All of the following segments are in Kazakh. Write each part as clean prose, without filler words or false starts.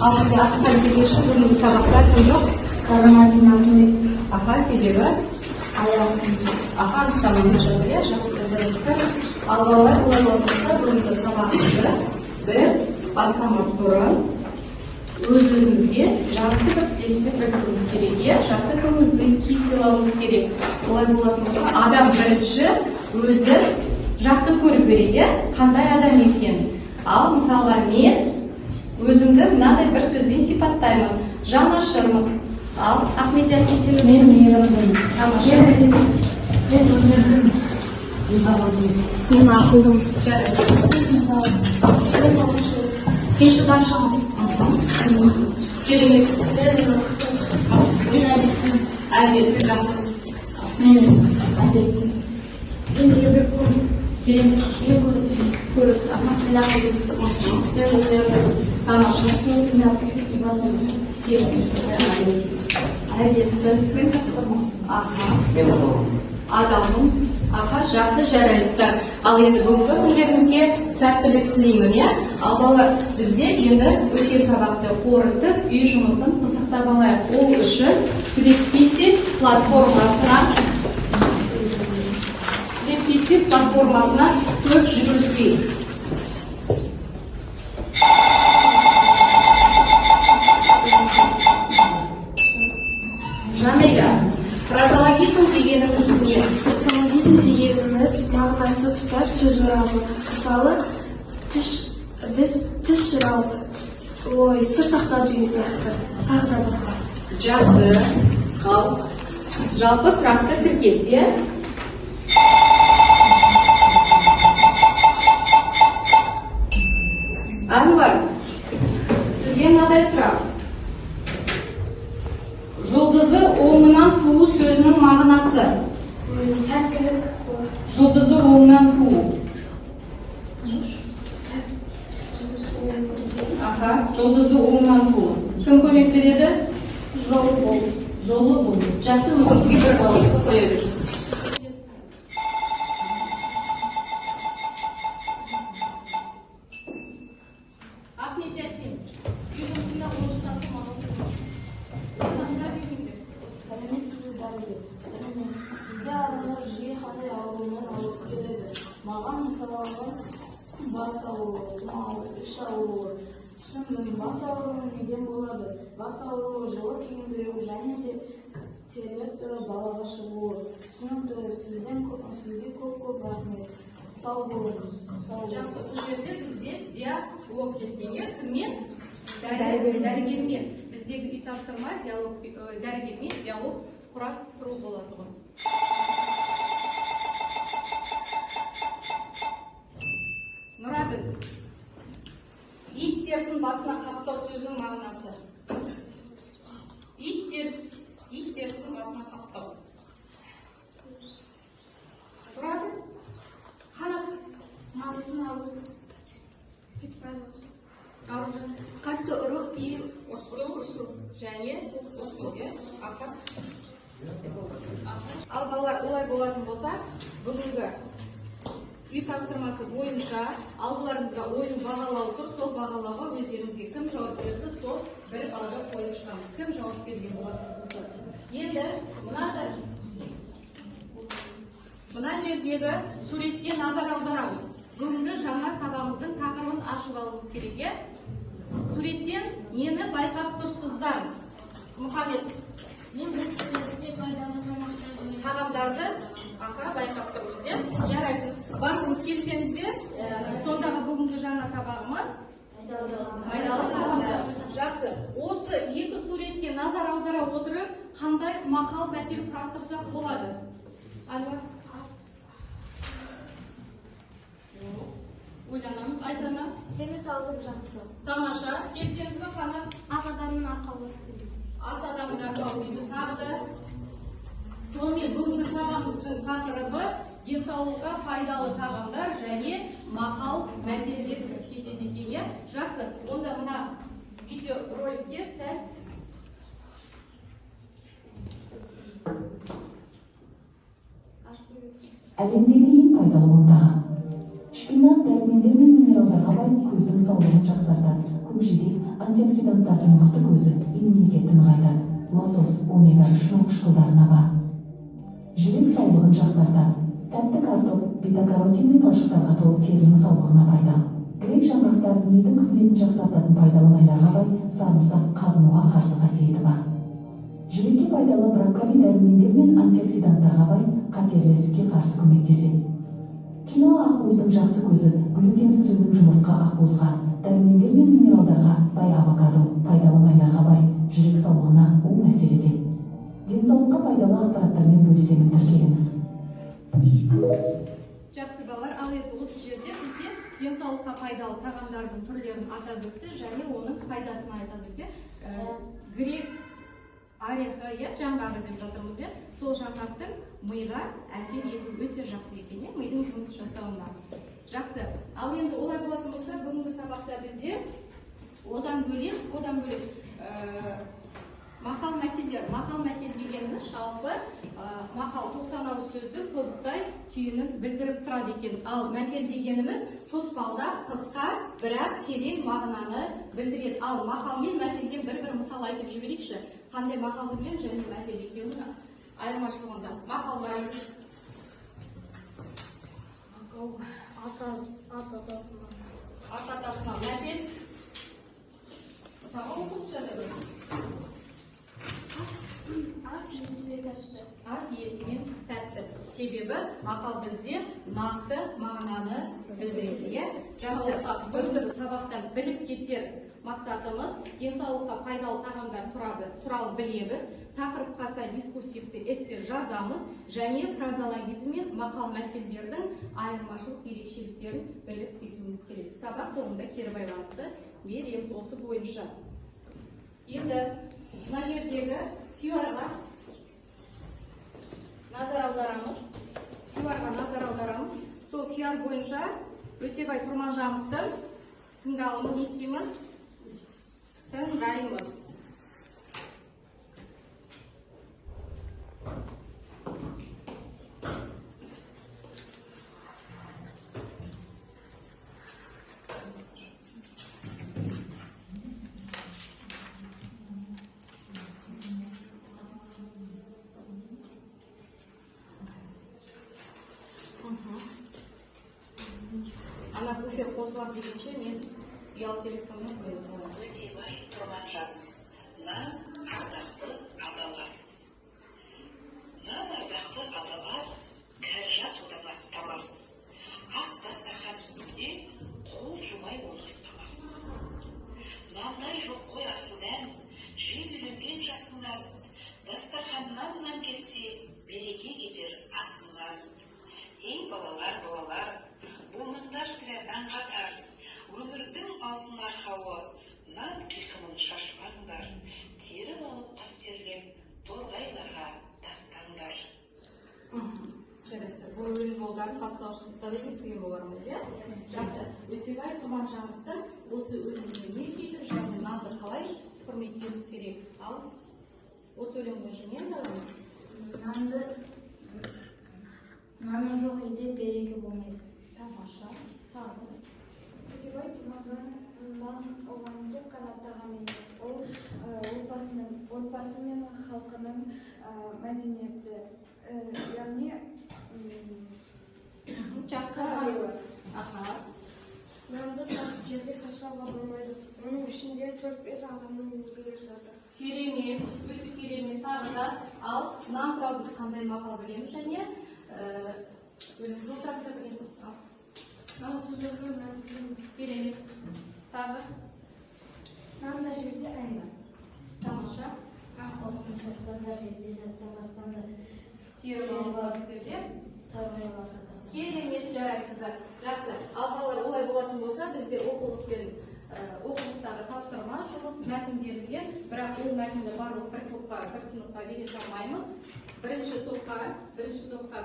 Ал бізде асыққан кезекші бүгінгі сабақта кім жоқ? Аха, себебі? Аха, анықтаманы жабылия, жақсы жарайсыздар. Ал балалар, олай болғанда бүгінгі сабағымызды біз бастамас бұрын өз-өзімізге жақсы бір ертең білдіруіміз керек, жақсы көңілді күй сыйлауымыз керек. Олай болатын болса, адам бірінші өзі жақсы көріп береді, қандай адам екен. Ал мысалға мен өзімді мынадай бір сөзбен сипаттаймын, жанашырмын. Ал Ахмет Ясин сен мен жанашыр. Мен ақылдым. Мен шыдамшылмын. Керемет. Әдетті. Мен әдетті. Мен еңбекқор. Керемет. Көріп, мен ақылдым. Мен Тамаша. мен ибадым. Әдетті. Аха. Адамның. Аха, жақсы жарайсыздар. Ал енді бүгінгі күндеріңізге сәттілік тілеймін, Ал балалар, бізде енді өткен сабақты қорытып, үй жұмысын пысықтап алайық. Ол үшін репетит платформасына көз жүгірсейік. Жанайда, фразологизм дегеніміз не? Фразологизм дегеніміз мағынасы тұтас сөз орабы. Мысалы, тіс жырау, сыр сақтау деген сияқты. Тағы да басқа. Жақсы. Ал жалпы тұрақты тіркес, Анвар, сізге мынадай сұрақ. Жұлдызы оңынан туу сөзінің мағынасы. Сәттілік. Жұлдызы оңынан туу. Аха, жұлдызы оңынан туу. Кім көмек береді? Жолы бол. Жолы бол. Жақсы, өзіңізге бір балыңызды қоя беріңіз. Ахмет Ясин, үй жұмысында орыстан соң Сәлеметсіз дәрігер. Сізге адамдар жиі қандай аурумен алып келеді. Маған мысалға бас ауруы, іш ауруы. Түсіндім, бас ауруы неден болады? Бас ауруы жылы киіндіреу және де тербеп тұрып балаға шығуы. Түсінікті, сізге көп рахмет. Сау болыңыз. Жақсы, бұл жерде бізде диалог кеткенге кіммен? Дәрігермен. Біздегі үй тапсырма дәрігермен диалог құрастыру болады ғой. Нұрадыл, ит терісін басына қаптау сөзінің мағынасы. Ит терісін басына қаптау. Нұрадыл, қанат Мазасын алу. қатты ұру и ұрсу және ұрсу. Ал балалар, олай болатын болса, бүгінгі үй тапсырмасы бойынша алдыларыңызға ойын бағалау тұр, сол бағалауға өздеріңізге кім жауап берді, сол бір балға қойып шығамыз. Кім жауап берген болатын болса. Енді мына жердегі суретке назар аударамыз. Бүгінгі жаңа сабағымыздың тақырыбын ашып алуымыз керек. Суреттен нені байқап тұрсыздар? Мұхаммед. Мен бұл суретте пайдалы тағамдарды байқап тұрмыз. Жарайсыз. Барлығымыз келсеңіз бе? Сондағы бүгінгі жаңа сабағымыз пайдалы тағамдар. Жақсы. Осы екі суретке назар аудара отырып, қандай мақал мәтел құрастырсақ болады? Анвар. Ойланамыз. Айсана. Дені саулық жақсы. Тамаша. Келсеңіз бе қана? Ас адамның арқауы. Ас адамның арқауы дейді. Тағы да. Сонымен бүгінгі сабағымыздың тақырыбы денсаулыққа пайдалы тағамдар және мақал мәтелдер кетеді екен. Жақсы. Онда мына видеороликке сәл Әлемдегі ең пайдалы тағам. Шпинат дәрумендер мен минералдарға бай көздің саулығын жақсартады. жедел антиоксиданттардың мықты көзі иммунитетті нығайтады. Лосос омега-3 қышқылдарына бар. Жүрек саулығын жақсартады. Тәтті картоп бета-каротин мен талшықтарға толы терінің саулығына пайдалы. Грек жаңғақтар мидың қызметін жақсартатын пайдалы майларға бай, сарымсақ қабынуға қарсы қасиеті бар. Жүрекке пайдалы брокколи дәрумендер мен антиоксиданттарға бай, қатерлі ісікке қарсы көмектеседі. Киноа ақуыздың жақсы көзі, глютенсіз өнім жұмыртқа ақуызға, дәрумендер мен минералдарға бай авокадо, пайдалы майларға бай, жүрек саулығына оң әсер етеді. Денсаулыққа пайдалы ақпараттармен бөлісемін, тіркеліңіз. Жақсы балалар, ал енді осы жерде бізде денсаулыққа пайдалы тағамдардың түрлерін атап өтті және оның пайдасын айтып өтті. Грек орехы, жаңғағы деп жатырмыз, сол жаңғақтың миға әсер ету өте жақсы екен, мидың жұмыс жасауына. Жақсы. Ал енді олай болатын болса, бүгінгі сабақта бізде одан бөлек мақал мәтелдер. Мақал мәтел дегеніміз жалпы мақал 90 ауыз сөзді тобықтай түйінін білдіріп тұрады екен. Ал мәтел дегеніміз тұспалда қысқа, бірақ терең мағынаны білдіреді. Ал мақал мен мәтелден бір мысал айтып жіберейікші. Қандай мақалды білем және мәтел екеуінің айырмашылығында. Мақал бар айтып. Мақал ас атасынан. Ас атасынан. Мәтел? Мысалға оқып жатыр. Ас есімен тәтті. Ас есімен тәтті. Себебі мақал бізде нақты мағынаны білдіреді. Жақсы. Бүгінгі сабақтан біліп кетер мақсатымыз денсаулыққа пайдалы тағамдар туралы білеміз, тақырыпқа сай дискурсивті эссе жазамыз және фразологизм мен мақал мәтелдердің айырмашылық ерекшеліктерін біліп кетуіміз керек. Сабақ соңында кері байланысты береміз осы бойынша. Енді мына жердегі QR-ға назар аударамыз. Сол QR бойынша Өтебай Тұрманжановтың тыңдалымын естиміз. Тыңдаймыз. Ана буфер қосылар дегенше мен ұялы телефонмен қоя саламын. Өтебай Тұрманжанов. Нан ардақты адалас. Нан ардақты адалас, кәржа содан аттамас. Ақ дастархан үстінде қол жумай оны ұстамас. Нандай жоқ қой асыл дәм, жеп үйренген жасыңнан. Дастарханнан нан кетсе, береке кетер асыңнан. Ей балалар, болмаңдар сірә нан қатар. Өмірдің алтын арқауы, нан қиқымын шашпаңдар. Теріп алып қастерлеп, торғайларға тастаңдар. Жарайды. Бұл өлім жолдарын бастауыш сыныпта да естіген болармыз, Жақсы. Өтебай Тұрманжановтың осы өліміне не дейді және нанды қалай құрметтеуіміз керек? Ал осы өлім бойынша не айтамыз? Наны жоқ үйде береке болмайды. Тамаша. Өтебай Тұрманжановтан оған тек қана тағам емес, ол отбасы мен халқының мәдениеті, яғни Жақсы. нанды жерге ташлауға болмайды. Оның ішінде 4-5 адамның еңбегі жатыр. Керемет, өте керемет. Тағы да ал нан туралы біз қандай мақал білеміз және өлім жолдарды білеміз. Нансыз өлім, нансыз өлім. Керемет. Тағы. Нан да жерде айна. Тамаша. Ақтоқтың шарттарында жерде жатса баспанда. Теріп алып істелеп. Торғайларға тастаңдар. Керемет, жарайсыздар. Жақсы. Ал балалар олай болатын болса, бізде оқулықтағы тапсырма жұмыс мәтін берілген, бірақ ол мәтінді барлық бір топқа, бір сыныпқа бере салмаймыз. Бірінші топқа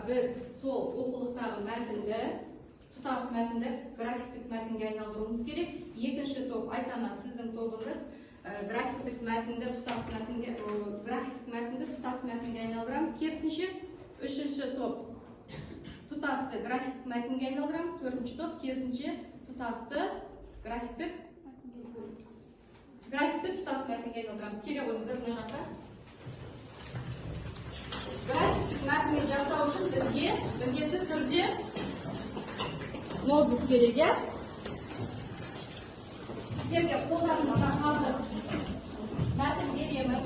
біз сол оқулықтағы мәтінді, тұтас мәтінді графиктік мәтінге айналдыруымыз керек. Екінші топ, Айсана, сіздің тобыңыз графиктік мәтінді тұтас мәтінге айналдырамыз. Керісінше, үшінші топ тұтасты графиктік мәтінге айналдырамыз. Төртінші топ керісінше тұтасты графиктік Графикті тұтас мәтінге айналдырамыз. Келе қойыңыздар мына жаққа. Графиктік мәтінді жасау үшін бізге міндетті түрде ноутбук керек, иә? Сіздерге қолдарыңызға қазір мәтін беремін.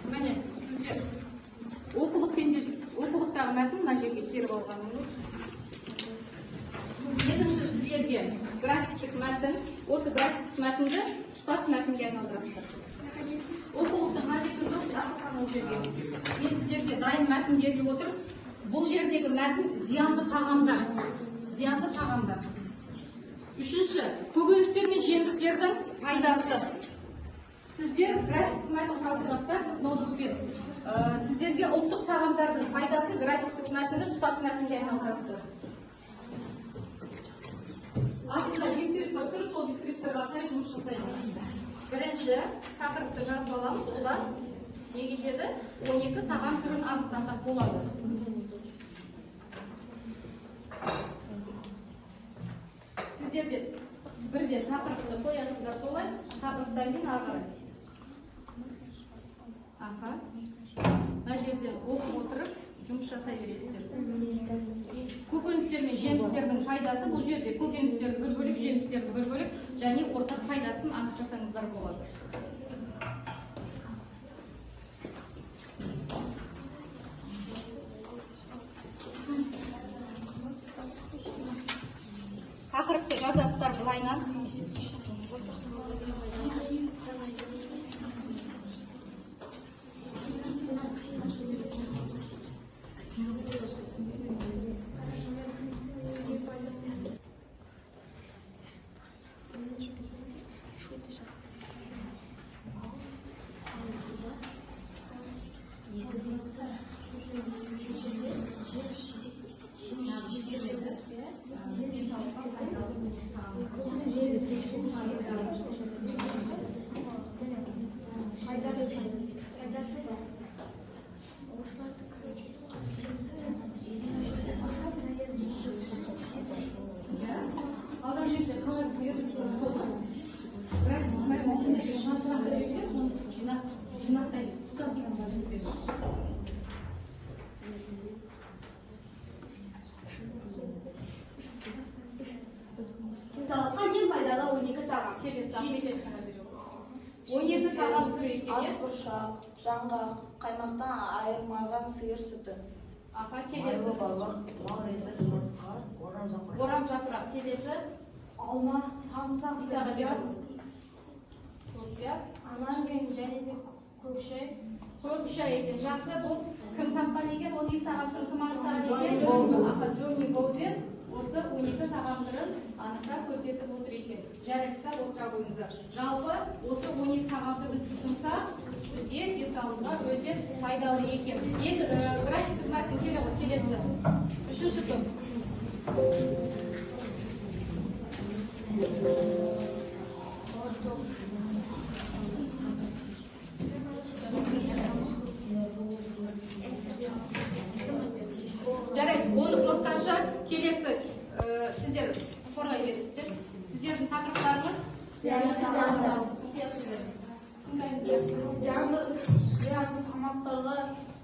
Міне, сіздер оқулықтағы мәтін мына жерге теріп алғаныңыз. Екінші сіздерге графиктік мәтін, осы графиктік мәтінді тұтас мәтінге айналдырасыздар. Оқулықтың қажеті жоқ, жасалған ол жерге. Мен сіздерге дайын мәтін беріп отыр. Бұл жердегі мәтін зиянды тағамдар. Зиянды тағамдар. Үшінші, көкөністер мен жемістердің пайдасы. Сіздер графиктік мәтін қаздырасыздар, ноутбукпен. Сіздерге ұлттық тағамдардың пайдасы графиктік мәтінді тұтас мәтінге айналдырасыздар. Астында дискриптор тұр, сол дискрипторға сай жұмыс жасаймыз. Бірінші тақырыпты жазып аламыз, одан не кетеді? 12 тағам түрін анықтасақ болады. Сіздерде бірде тақырыпты қоясыздар солай, тақырыптан кейін ағарай. Мына жерден оқып отырып жұмыс жасай бересіздер. Көкөністер мен жемістердің пайдасы, бұл жерде көкөністерді бір бөлек, жемістерді бір бөлек, және ортақ пайдасын анықтасаңыздар болады. Тақырыпты жазасыздар былайынан. Алдан жерде қалай беріліп соны, бірақ жинақтаймыз. Салатқа ең пайдалы 12 тағам. Келесі аппетитсіне береді. 12 тағам түрі екен, ақ бұршақ, жаңғақ, қаймақтан айырмаған сиыр сүті. Келесі. Орам жапырақ. Келесі. Алма, самсақ, Пияз. анар мен және де көк шай. Көк шай екен. Жақсы, бұл кім тапқан екен? 12 тағам түрін кім анықтаған екен? Джонни Боуден осы 12 тағам түрін анықтап көрсетіп отыр екен. Жарайсыздар, отыра қойыңыздар. Жалпы осы 12 тағамды біз тұтынсақ, бізге денсаулыққа өте пайдалы екен. Енді графиктік мәтін келесі. Үшінші топ. Жарайды, оны қосқанша келесі сіздер қорлай беріңіздер. Сіздердің тақырыптарыңыз Зиянды тамақтарға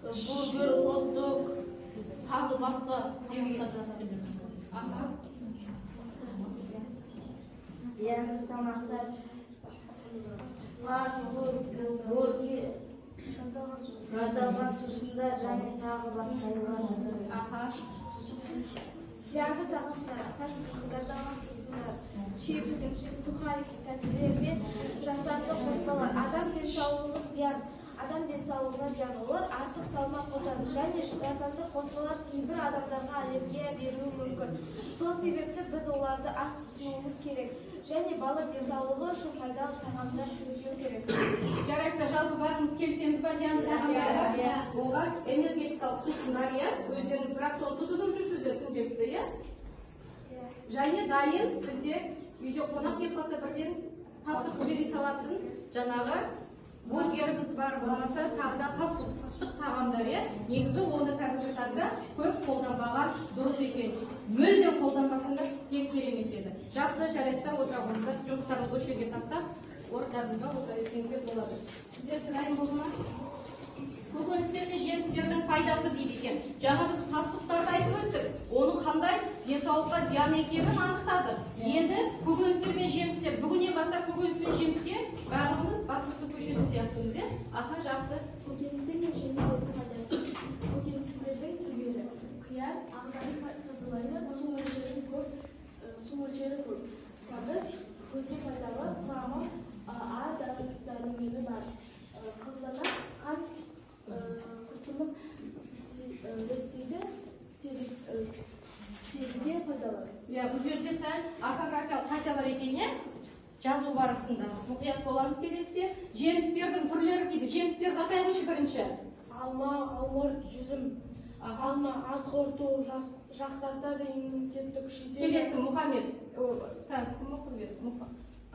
бургер, хот-дог, тағы басқа тамақтар жатады. Зиянды тамақтар фаст-фуд, бургер, газдалған сусындар және тағы басқалар жатады. Зиянды тағамдар, газдалған сусындар, чипс, сухарики, тәттілер мен жасанды қоспалар. Адам денсаулығына зиян. Олар артық салмақ қосады және жасанды қоспалар кейбір адамдарға аллергия беруі мүмкін. Сол себепті біз оларды аз тұтынуымыз керек. Және бала денсаулығы үшін пайдалы тағамдар жеу керек. Жарайсыздар, жалпы бәріміз келісеміз ба зиянды тағамдарға? Олар энергетикалық сусындар, өздеріңіз бірақ соны тұтынып жүрсіздер күнделікті, және дайын бізде үйде қонақ келіп қалса бірден тапсырыс бере салатын жаңағы бургеріміз бар, болмаса тағы да фастфудтық тағамдар, иә. Негізі оны қазіргі таңда көп қолданбаған дұрыс екен. Мүлдем қолданбасаңдар тек керемет еді. Жақсы, жарайсыздар, отыра болыңыздар, жұмыстарыңызды осы жерге тастап, орындарыңызға отыра берсеңіздер болады. Сіздер дайын болды ма? Көкөністер мен жемістердің пайдасы дейді екен. Жаңа біз фастфудтарды айтып өттік. Оның қандай денсаулыққа зиян екенін анықтадық. Енді көкөністер мен жемістер. Бүгіннен бастап көкөніс пен жеміске барлығымыз басымдықты көшетін сияқтымыз, иә? Аха, жақсы. Көкөністер мен жемістердің пайдасы. Көкөністердің түрлері. Қияр, ағзаның тазалайды, су мөлшері көп. Сабыз, көзге пайдалы, құрамы А дәрумені бар. Қызанақ, қант қысымын реттейді, теріге пайдалы. Бұл жерде сәл орфографиялық қате бар екен, иә? Жазу барысында. Мұқият боламыз келесіде. Жемістердің түрлері дейді. Жемістерді атай қойшы бірінші. Алма, алмұрт, жүзім. Алма ас қорыту жақсартады, иммунитетті күшейтеді. Келесі Мұхаммед. Таныс кім оқыды?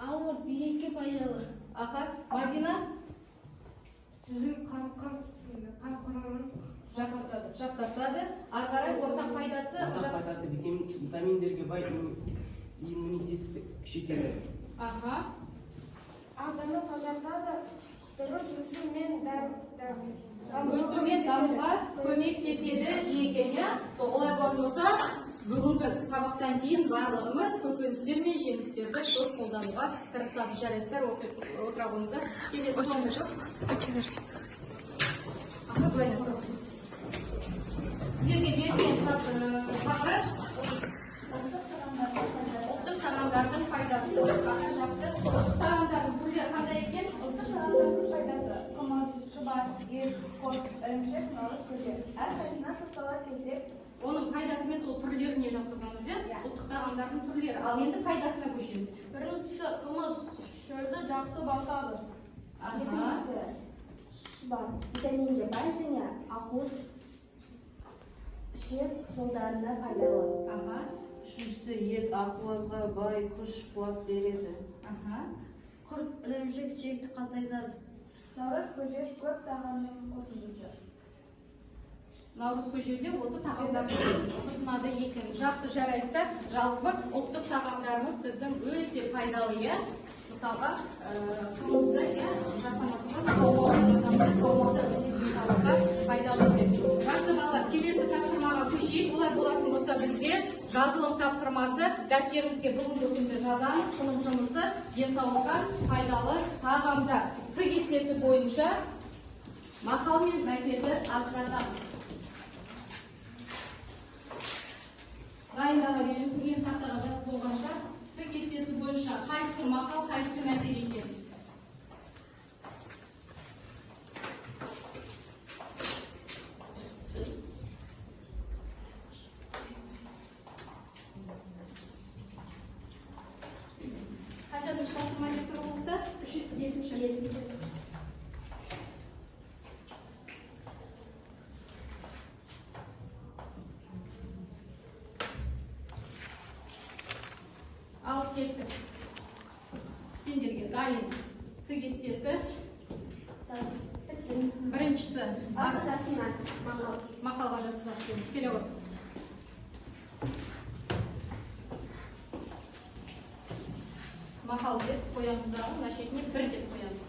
Алмұрт бүйрекке пайдалы. Аха, Мадина? Жүзім қан құрамын жақсартады. Ары қарай ортақ пайдасы. Ортақ пайдасы витаминдерге бай, иммунитетті күшейтеді. Аха. Ағзаны тазартады, дұрыс өсім мен Өсім мен дамуға көмектеседі екен, иә? Олай болса, бүгінгі сабақтан кейін барлығымыз көкөністер мен жемістерді көп қолдануға тырысамыз. Жарайсыздар, отыра қойыңыздар. Келесі соңғы жоқ. Сіздерге берген тақырып ұлттық тағамдардың пайдасы. Ұлттық тағамдардың түрлері қандай екен? Ұлттық тағамдардың пайдасы. Қымыз, шұбат, ет, құрт, ірімшік, наурыз көже. Әрқайсысына тоқталар келсек, оның пайдасы емес, ол түрлеріне жатқызамыз, иә? Ұлттық тағамдардың түрлері. Ал енді пайдасына көшеміз. Біріншісі қымыз шөлді жақсы басады. екіншісі шұбат, витаминге бай және ақуыз ішек жолдарына пайдалы. Аха. Үшіншісі ет ақуызға бай, күш қуат береді. Аха. Құрт ірімшік сүйекті қатайтады. Наурыз көже көп тағамның қосындысы. Наурыз көжеде осы тағамдар тұтынады екен. Жақсы, жарайсыздар. Жалпы ұлттық тағамдарымыз біздің өте пайдалы, иә? Мысалға, қымызды, иә, жасамасында қаумалда өте денсаулыққа пайдалы екен. Жақсы балалар, келесі тапсырмаға көшейік. Олай болатын болса бізде жазылым тапсырмасы, дәптерімізге бүгінгі күнді жазамыз. Сынып жұмысы денсаулыққа пайдалы тағамдар. Т кестесі бойынша мақал мен мәтелді ажыратамыз. Дайындала береміз, мен тақтаға жазып болғанша, Т кестесі бойынша қайсы мақал, қайсы мәтел екен. Қаншасы тапсырма деп тұр оқта? 5-ші. Алып кеттік. Сендерге дайын Т кестесі. Біріншісі мақалға жатқызақ дейміз. Келе отыр. Мақал деп қоямыз дағы, мына шетіне бір деп қоямыз.